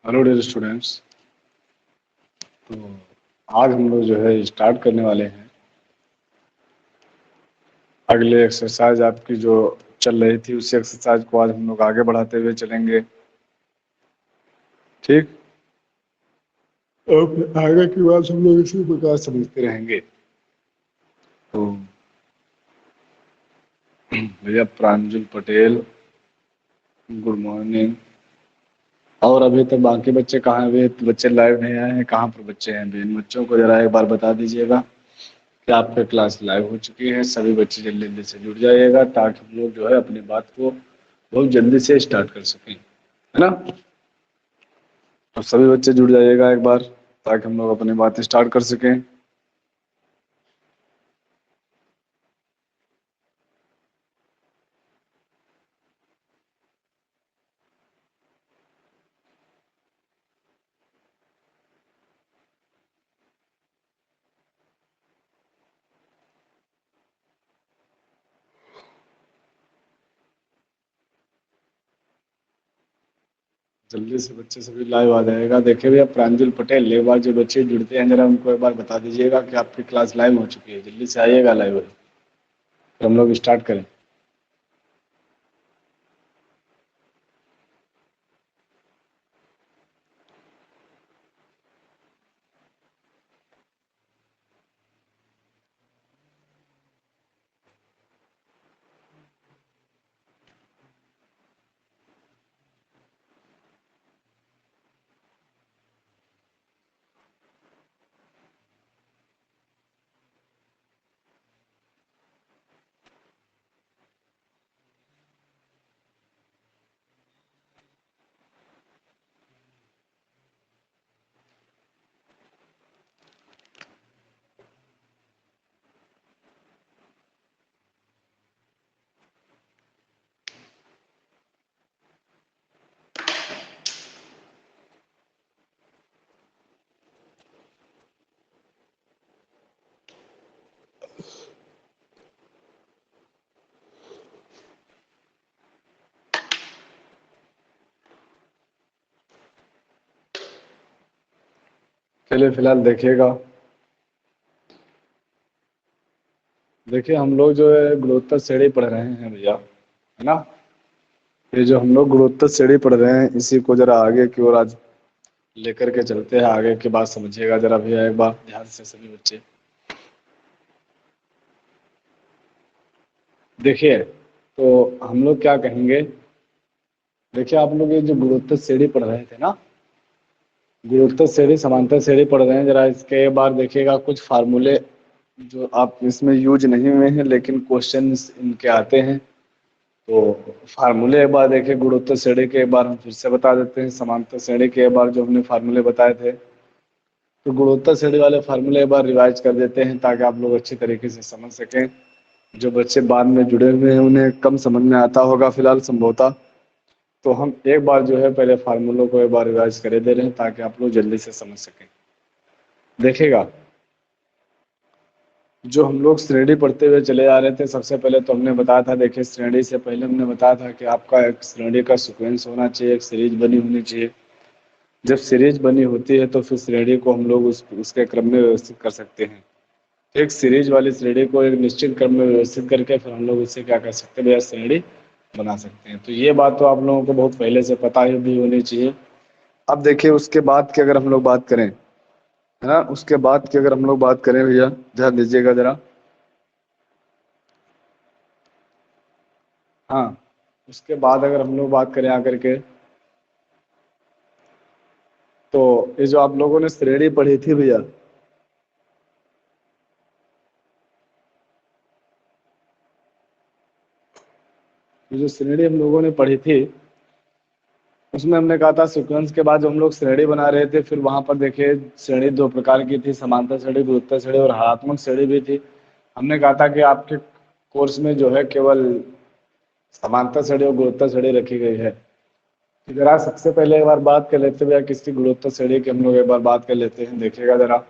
Hello dear students. तो आज हम लोग जो है स्टार्ट करने वाले हैं अगले एक्सरसाइज आपकी जो चल रही थी उसी एक्सरसाइज को आज हम लोग आगे बढ़ाते हुए चलेंगे। ठीक। अब आगे की बात हम लोग इसी प्रकार समझते रहेंगे। तो भैया प्रांजल पटेल, गुड मॉर्निंग। और अभी तक बाकी बच्चे कहाँ हैं? अभी बच्चे लाइव नहीं आए हैं। कहाँ पर बच्चे हैं? अभी इन बच्चों को जरा एक बार बता दीजिएगा कि आपकी क्लास लाइव हो चुकी है। सभी बच्चे जल्दी जल्दी से जुड़ जाइएगा ताकि हम लोग जो है अपनी बात को बहुत जल्दी से स्टार्ट कर सकें, है ना। तो सभी बच्चे जुड़ जाइएगा एक बार ताकि हम लोग अपनी बात स्टार्ट कर सकें। जल्दी से बच्चे सभी लाइव आ जाएगा। देखिए भैया प्रांजल पटेल, एक बार जो बच्चे जुड़ते हैं जरा उनको एक बार बता दीजिएगा कि आपकी क्लास लाइव हो चुकी है। जल्दी से आइएगा लाइव, तो हम लोग स्टार्ट करें। चलिए फिलहाल देखिएगा। देखिए हम लोग जो है गुणोत्तर श्रेणी पढ़ रहे हैं भैया, है ना। ये जो हम लोग गुणोत्तर श्रेणी पढ़ रहे हैं इसी को जरा आगे की ओर आज लेकर के चलते हैं। आगे की बात समझिएगा जरा भैया एक बार ध्यान से सभी बच्चे। देखिए तो हम लोग क्या कहेंगे। देखिए आप लोग ये जो गुणोत्तर श्रेणी पढ़ रहे थे ना, गुणोत्तर श्रेणी समांतर श्रेणी पढ़ रहे हैं, जरा इसके बार देखिएगा कुछ फार्मूले जो आप इसमें यूज नहीं हुए हैं लेकिन क्वेश्चंस इनके आते हैं। तो फार्मूले एक बार देखिए, गुणोत्तर श्रेणी के एक बार हम फिर से बता देते हैं, समांतर श्रेणी के एक बार जो हमने फार्मूले बताए थे। तो गुणोत्तर श्रेणी वाले फार्मूले एक बार रिवाइज कर देते हैं ताकि आप लोग अच्छी तरीके से समझ सकें। जो बच्चे बाद में जुड़े हुए हैं उन्हें कम समझ में आता होगा फिलहाल संभवतः। तो हम एक बार जो है पहले फार्मूलों को एक बार रिवाइज करे दे रहे हैं ताकि आप लोग जल्दी से समझ सकें। देखिएगा जो हम लोग श्रेणी पढ़ते हुए चले जा रहे थे, सबसे पहले तो हमने बताया था, देखिए श्रेणी से पहले हमने बताया था कि आपका एक श्रेणी का सीक्वेंस होना चाहिए, एक सीरीज बनी होनी चाहिए। जब सीरीज बनी होती है तो फिर श्रेणी को हम लोग उसके क्रम में व्यवस्थित कर सकते हैं। एक सीरीज वाली श्रेणी को एक निश्चित क्रम में व्यवस्थित करके फिर हम लोग उससे क्या कर सकते हैं भैया, श्रेणी बना सकते हैं। तो ये बात तो आप लोगों को बहुत पहले से पता ही भी होनी चाहिए। अब देखिए उसके बाद की अगर हम लोग बात करें, है ना, उसके बाद की अगर हम लोग बात करें भैया, ध्यान दीजिएगा जरा। हाँ, उसके बाद अगर हम लोग बात करें आकर के, तो ये जो आप लोगों ने श्रेणी पढ़ी थी भैया, ये जो श्रेणी हम लोगों ने पढ़ी थी उसमें हमने कहा था सीक्वेंस के बाद जो हम लोग श्रेणी बना रहे थे, फिर वहां पर देखिए श्रेणी दो प्रकार की थी, समांतर श्रेणी, गुरुत्तर श्रेणी और हरात्मक श्रेणी भी थी। हमने कहा था कि आपके कोर्स में जो है केवल समांतर श्रेणी और गुरुत्तर श्रेणी रखी गई है। तो जरा सबसे पहले एक बार बात कर लेते हैं भैया किसकी, गुरुत्तर श्रेणी की हम लोग एक बार बात कर लेते हैं। देखिएगा जरा,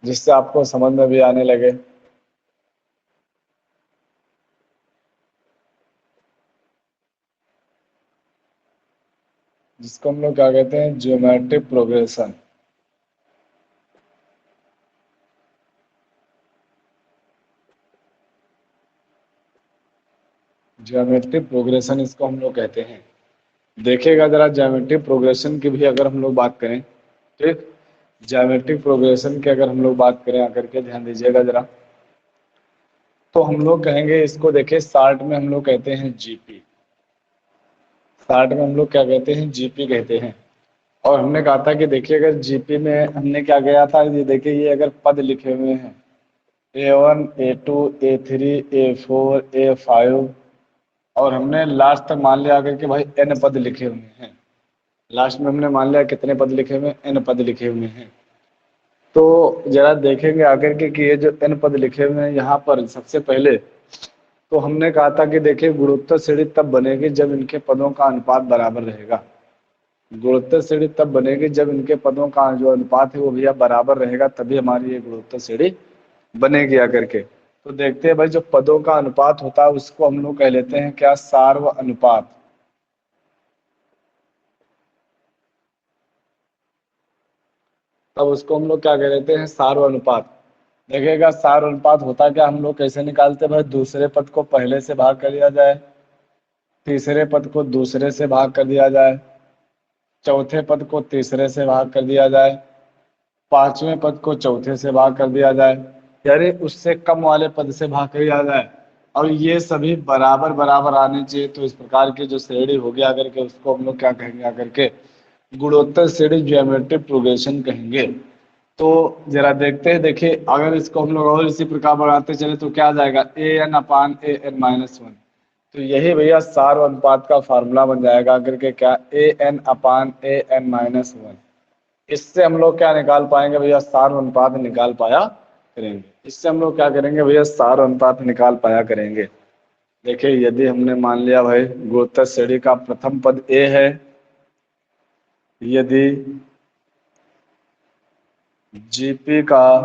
जिससे आपको समझ में भी आने लगे। जिसको हम लोग क्या कहते हैं, ज्योमेट्रिक प्रोग्रेशन। ज्योमेट्रिक प्रोग्रेशन इसको हम लोग कहते हैं। देखिएगा जरा, ज्योमेट्रिक प्रोग्रेशन की भी अगर हम लोग बात करें, ठीक, ज्योमेट्रिक प्रोग्रेशन की अगर हम लोग बात करें आकर के, ध्यान दीजिएगा जरा, तो हम लोग कहेंगे इसको, देखिए शार्ट में हम लोग कहते हैं जीपी। शार्ट में हम लोग क्या कहते हैं, जीपी कहते हैं। और हमने कहा था कि देखिए अगर जीपी में हमने क्या किया था, ये देखिए ये अगर पद लिखे हुए हैं A1 A2 A3 A4 A5, और हमने लास्ट तक मान लिया अगर कि भाई n पद लिखे हुए हैं, लास्ट में हमने मान लिया कितने पद लिखे हुए हैं, n पद लिखे हुए हैं। तो जरा देखेंगे आकर के कि ये जो n पद लिखे हुए हैं यहाँ पर सबसे पहले, तो हमने कहा था कि देखिए गुणोत्तर श्रेणी तब बनेगी जब इनके पदों का अनुपात बराबर रहेगा। गुणोत्तर श्रेणी तब बनेगी जब इनके पदों का जो अनुपात है वो भैया बराबर रहेगा, तभी हमारी ये गुणोत्तर श्रेणी बनेगी आकर के। तो देखते हैं भाई, जो पदों का अनुपात होता है उसको हम लोग कह लेते हैं क्या, सार्व अनुपात। तब उसको हम लोग क्या कह लेते हैं, सार्व अनुपात। देखिएगा सार्व अनुपात होता क्या, हम लोग कैसे निकालते हैं भाई, दूसरे पद को पहले से भाग कर दिया जाए, तीसरे पद को दूसरे से भाग कर दिया जाए, चौथे पद को तीसरे से भाग कर दिया जाए, पांचवें पद को चौथे से भाग कर दिया जाए, यानी उससे कम वाले पद से भाग कर दिया जाए। और ये सभी बराबर बराबर आने चाहिए। तो इस प्रकार की जो श्रेणी होगी आकर के, उसको हम लोग क्या कहेंगे आकर के, गुणोत्तर श्रेणी ज्योमेट्रिक प्रोग्रेशन कहेंगे। तो जरा देखते हैं, देखिए अगर इसको हम लोग और इसी प्रकार बढ़ाते चले तो क्या आ जाएगा, an/an-1। तो यही भैया सार्व अनुपात का फार्मूला बन जाएगा अगर के क्या, an/an-1। इससे हम लोग क्या निकाल पाएंगे भैया, सार्व अनुपात निकाल पाया करेंगे। इससे हम लोग क्या करेंगे भैया, सार्व अनुपात निकाल पाया करेंगे। देखिए यदि हमने मान लिया भाई गुणोत्तर श्रेणी का प्रथम पद a है, यदि जीपी का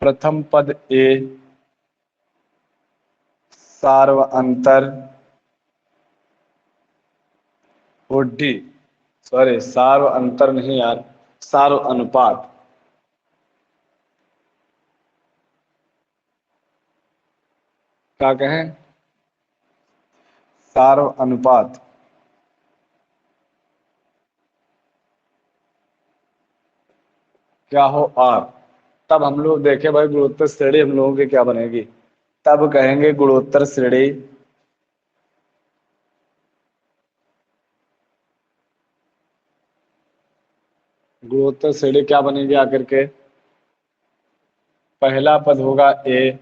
प्रथम पद a सार्व अंतर और डी, सॉरी सार्व अंतर नहीं यार, सार्व अनुपात, क्या कहें, सार्व अनुपात क्या हो आर, तब हम लोग देखे भाई गुणोत्तर श्रेणी हम लोगों की क्या बनेगी। तब कहेंगे गुणोत्तर श्रेणी गुणोत्तर श्रेणी क्या बनेगी आकर के, पहला पद होगा ए,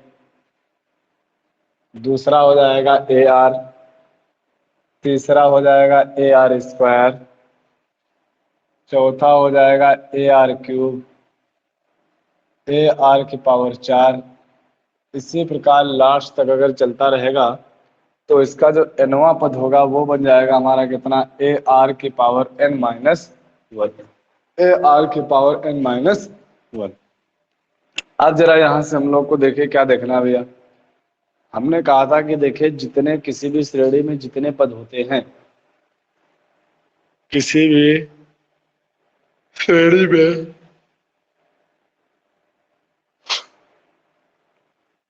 दूसरा हो जाएगा ए आर, तीसरा हो जाएगा ए आर स्क्वायर, चौथा हो जाएगा A R cube, A R की पावर 4। इसी प्रकार लास्ट तक अगर चलता रहेगा तो इसका जो nवां पद होगा वो बन जाएगा हमारा कितना, ए आर की पावर n-1, ए आर की पावर n-1। अब जरा यहां से हम लोग को देखिए क्या देखना है भैया, हमने कहा था कि देखिए जितने किसी भी श्रेणी में जितने पद होते हैं, किसी भी श्रेणी में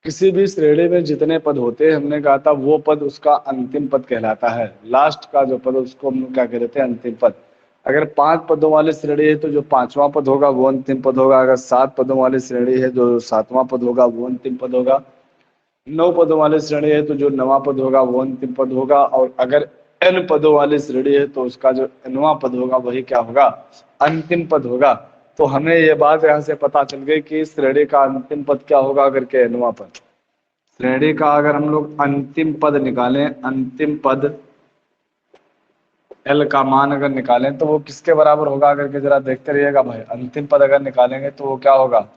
किसी भी श्रेणी में जितने पद होते हैं, हमने कहा था वो पद उसका अंतिम पद कहलाता है। लास्ट का जो पद उसको हम क्या कहते हैं, अंतिम पद। अगर 5 पदों वाली श्रेणी है तो जो 5वां पद होगा वो अंतिम पद होगा। अगर 7 पदों वाली श्रेणी है जो 7वां पद होगा वो अंतिम पद होगा। 9 पदों वाली श्रेणी है तो जो 9वां पद होगा वो अंतिम पद होगा। और अगर n पदों वाली श्रेणी है तो उसका जो nवां पद होगा वही क्या होगा, अंतिम पद होगा। तो हमें ये बात यहाँ से पता चल गई कि श्रेणी का अंतिम पद क्या होगा, अगर के nवां पद। श्रेणी का अगर हम लोग अंतिम पद निकालें, अंतिम पद एल का मान अगर निकालें तो वो किसके बराबर होगा, अगर के जरा देखते रहिएगा भाई। अंतिम पद अगर निकालेंगे तो वो क्या होगा,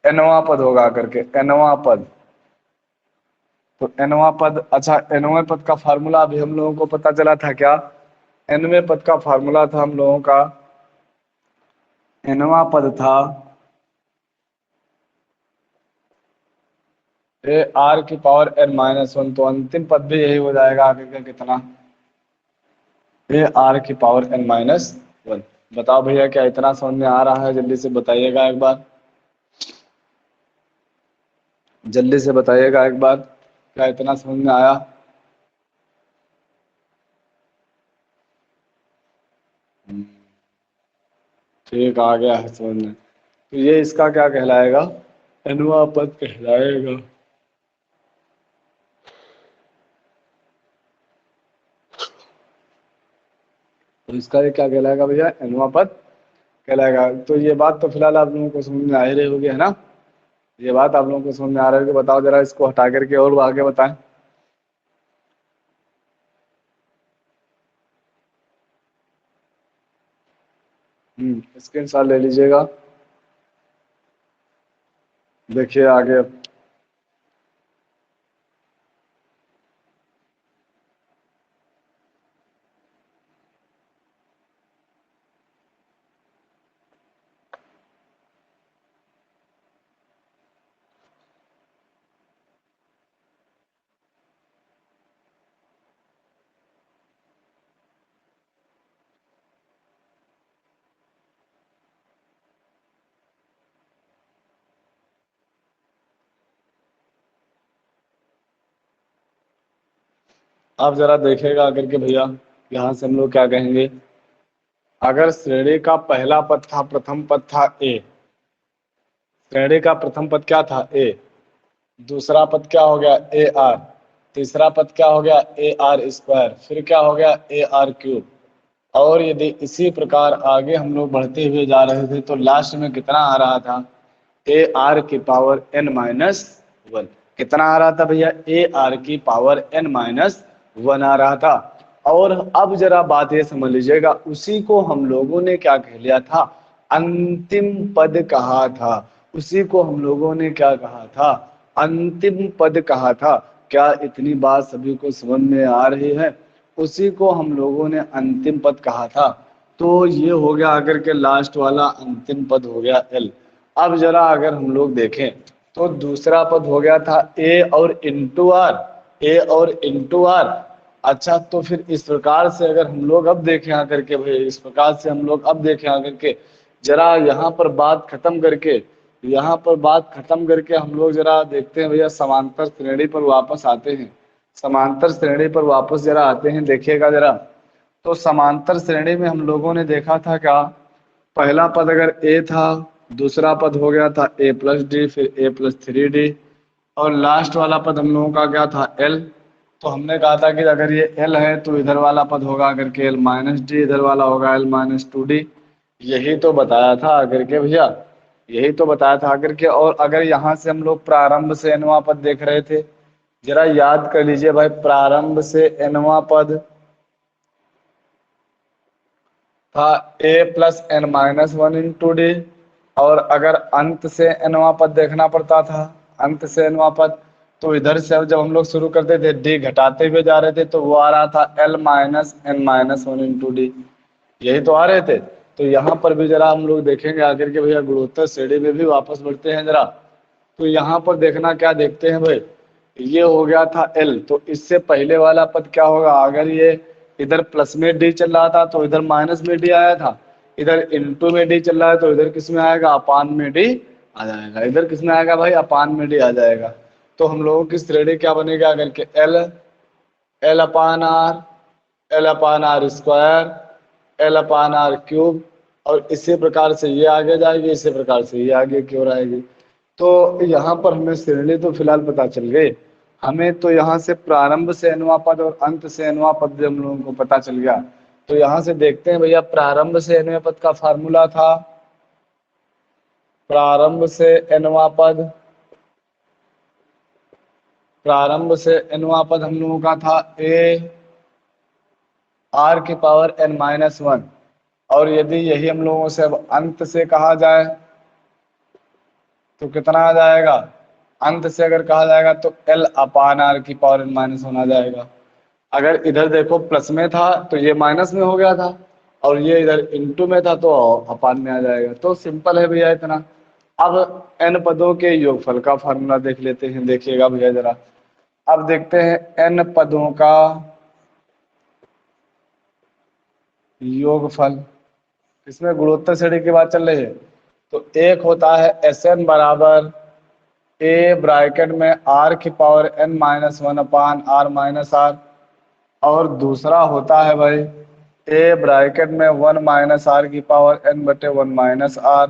nवां पद होगा, करके nवां पद। तो nवां पद, अच्छा nवें पद का फार्मूला अभी हम लोगों को पता चला था क्या, nवें पद का फार्मूला था हम लोगों का, nवां पद था ए आर की पावर एन माइनस वन, तो अंतिम पद भी यही हो जाएगा आगे का कितना, ए आर की पावर एन माइनस वन। बताओ भैया क्या इतना समझ में आ रहा है? जल्दी से बताइएगा एक बार, जल्दी से बताइएगा एक बार, क्या इतना समझ में आया? ठीक, आ गया है समझ में। तो ये इसका क्या कहलाएगा? एनवा पद कहलाएगा। तो इसका ये क्या कहलाएगा भैया? एनवा पद कहलाएगा। तो ये बात तो फिलहाल आप लोगों को समझ में आ ही रही होगी, है ना? ये बात आप लोगों को समझ में आ रही होगी। बताओ जरा इसको हटा करके और आगे बताएं। स्क्रीनशॉट ले लीजिएगा, देखिए आगे। आप जरा देखिएगा आकर के भैया, यहाँ से हम लोग क्या कहेंगे? अगर श्रेणी का पहला पद था, प्रथम पद था ए, श्रेणी का प्रथम पद क्या था? ए। दूसरा पद क्या हो गया? A R. तीसरा पद क्या हो गया? A R square. फिर क्या हो गया? A R cube. और यदि इसी प्रकार आगे हम लोग बढ़ते हुए जा रहे थे तो लास्ट में कितना आ रहा था? ए आर की पावर एन माइनस वन। कितना आ रहा था भैया? ए आर की पावर एन माइनस वन आ रहा था। और अब जरा बात ये समझ लीजिएगा, उसी को हम लोगों ने क्या कह लिया था? अंतिम पद कहा था। उसी को हम लोगों ने क्या कहा था? अंतिम पद कहा था। क्या इतनी बात सभी को समझ में आ रही है? उसी को हम लोगों ने अंतिम पद कहा था। तो ये हो गया आकर के लास्ट वाला अंतिम पद हो गया एल। अब जरा अगर हम लोग देखें तो दूसरा पद हो गया था ए और इंटू आर, ए और इंटू आर। अच्छा, तो फिर इस प्रकार से अगर हम लोग अब देखें आकर के भाई, इस प्रकार से हम लोग अब देखें आकर के, जरा यहाँ पर बात खत्म करके, यहाँ पर बात खत्म करके हम लोग जरा देखते हैं भैया, समांतर श्रेणी पर वापस आते हैं। समांतर श्रेणी पर वापस जरा आते हैं, देखिएगा जरा। तो समांतर श्रेणी में हम लोगों ने देखा था क्या? पहला पद अगर ए था, दूसरा पद हो गया था ए प्लस डी, फिर ए प्लस थ्री डी, और लास्ट वाला पद हम लोगों का क्या था? एल। तो हमने कहा था कि अगर ये एल है तो इधर वाला पद होगा अगर के एल माइनस डी, इधर वाला होगा एल माइनस टू डी। यही तो बताया था अगर के भैया, यही तो बताया था अगर के। और अगर यहाँ से हम लोग प्रारंभ से एनवा पद देख रहे थे, जरा याद कर लीजिए भाई, प्रारंभ से एनवा पद था A plus N minus one into D. और अगर अंत से एनवा पद देखना पड़ता था, अंत से एनवा पद, तो इधर से अब जब हम लोग शुरू करते थे डी घटाते हुए जा रहे थे तो वो आ रहा था L minus N minus one into D. यही तो आ रहे थे। तो यहाँ पर भी जरा हम लोग देखेंगे आखिर के भैया, गुणोत्तर श्रेणी में भी वापस बढ़ते हैं जरा। तो यहाँ पर देखना क्या देखते हैं भाई, ये हो गया था एल, तो इससे पहले वाला पद क्या होगा? अगर ये इधर प्लस में डी चल रहा था तो इधर माइनस में डी आया था, इधर इंटू में डी चल रहा है तो इधर किस में आएगा? अपान में डी आ जाएगा। इधर किस में आएगा भाई? अपान में डी आ जाएगा। तो हम लोगों की श्रेणी क्या बनेगा अगर के? L, L upon R, L upon R square, L upon R cube, और इसी प्रकार से ये आगे जाएगी, इसी प्रकार से ये आगे की ओर आएगी। तो यहाँ पर हमें श्रेणी तो फिलहाल पता चल गई। हमें तो यहाँ से प्रारंभ से एनवा पद और अंत से एनवा पद भी हम लोगों को पता चल गया। तो यहाँ से देखते हैं भैया, प्रारंभ से एनवा पद का फार्मूला था, प्रारंभ से एनवा पद, प्रारंभ से एनवा पद हम लोगों का था ए आर की पावर एन माइनस वन। और यदि यही हम लोगों से अब अंत से कहा जाए तो कितना आ जाएगा? अंत से अगर कहा जाएगा तो एल अपान आर की पावर एन माइनस वन आ जाएगा। अगर इधर देखो प्लस में था तो ये माइनस में हो गया था, और ये इधर इंटू में था तो अपान में आ जाएगा। तो सिंपल है भैया इतना। अब n पदों के योगफल का फार्मूला देख लेते हैं, देखिएगा भैया जरा। अब देखते हैं n पदों का योगफल, इसमें गुणोत्तर श्रेणी की बात चल रही है। तो एक होता है Sn बराबर a ब्रैकेट में r की power n minus one upon r minus r, और दूसरा होता है भाई a ब्रैकेट में 1 माइनस आर की पावर n बटे 1 माइनस आर।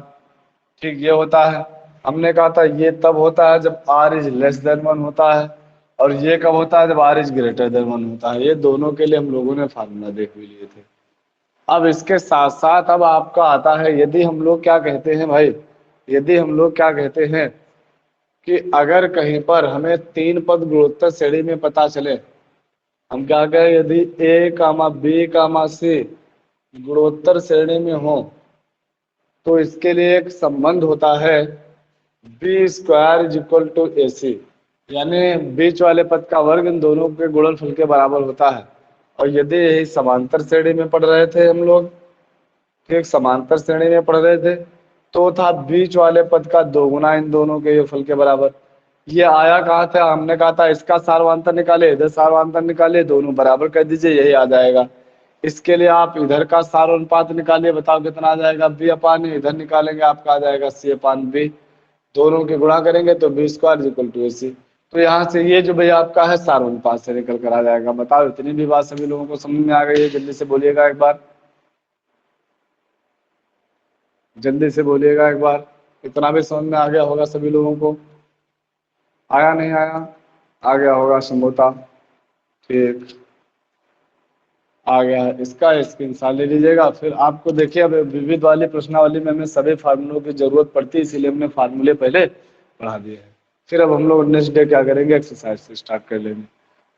ठीक, ये होता है। हमने कहा था ये तब होता है जब r इज लेस देन 1 होता है, और ये कब होता है जब r इज ग्रेटर देन 1 होता है। ये दोनों के लिए हम लोगों ने फार्मूला देख भी लिए थे। अब इसके साथ साथ अब आपका आता है, यदि हम लोग क्या कहते हैं भाई, यदि हम लोग क्या कहते हैं कि अगर कहीं पर हमें 3 पद गुणोत्तर श्रेणी में पता चले, हम क्या कहें, यदि ए कामा बी कामा सी गुणोत्तर श्रेणी में हो, तो इसके लिए एक संबंध होता है B square is equal to A C, यानी बीच वाले पद का वर्ग इन दोनों के गुणनफल के बराबर होता है। और यदि यही समांतर श्रेणी में पढ़ रहे थे हम लोग, ठीक, समांतर श्रेणी में पढ़ रहे थे, तो था बीच वाले पद का दोगुना इन दोनों के योगफल के बराबर। ये आया कहाँ था, हमने कहा था इसका सारवांतर निकाले, इधर सारवांतर निकाले, दोनों बराबर कर दीजिए, यही आ जाएगा। इसके लिए आप इधर का सार अनुपात निकालिए, बताओ कितना आ जाएगा, बी अपान ए, इधर निकालेंगे आपका आ जाएगा सी अपान बी, दोनों के गुणा करेंगे तो B square equal to A सी। तो यहाँ से ये जो भैया आपका है सार अनुपात से निकल कर आ जाएगा। बताओ इतनी भी बात सभी लोगों को समझ में आ गई है? जल्दी से बोलिएगा एक बार, जल्दी से बोलिएगा एक बार, इतना भी समझ में आ गया होगा सभी लोगों को? आया नहीं आया? आ गया होगा संभवतः। ठीक, आ गया। इसका स्क्रीनशॉट ले लीजिएगा। फिर आपको देखिए, अब विविध वाली प्रश्नावली में हमें सभी फार्मूलों की जरूरत पड़ती है, इसीलिए हमने फार्मूले पहले पढ़ा दिए हैं। फिर अब हम लोग नेक्स्ट डे क्या करेंगे, एक्सरसाइज से स्टार्ट कर लेंगे।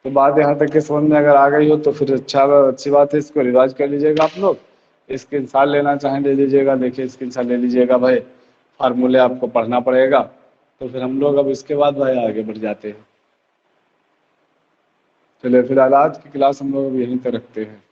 तो बात यहाँ तक के समझ में अगर आ गई हो तो फिर अच्छी बात है, इसको रिवाइज कर लीजिएगा आप लोग। स्क्रीनशॉट लेना चाहें ले लीजिएगा, देखिए स्क्रीनशॉट ले लीजिएगा भाई, फार्मूले आपको पढ़ना पड़ेगा। तो फिर हम लोग अब इसके बाद भाई आगे बढ़ जाते हैं। चलिए फिलहाल आज की क्लास हम लोग यहीं तक रखते हैं।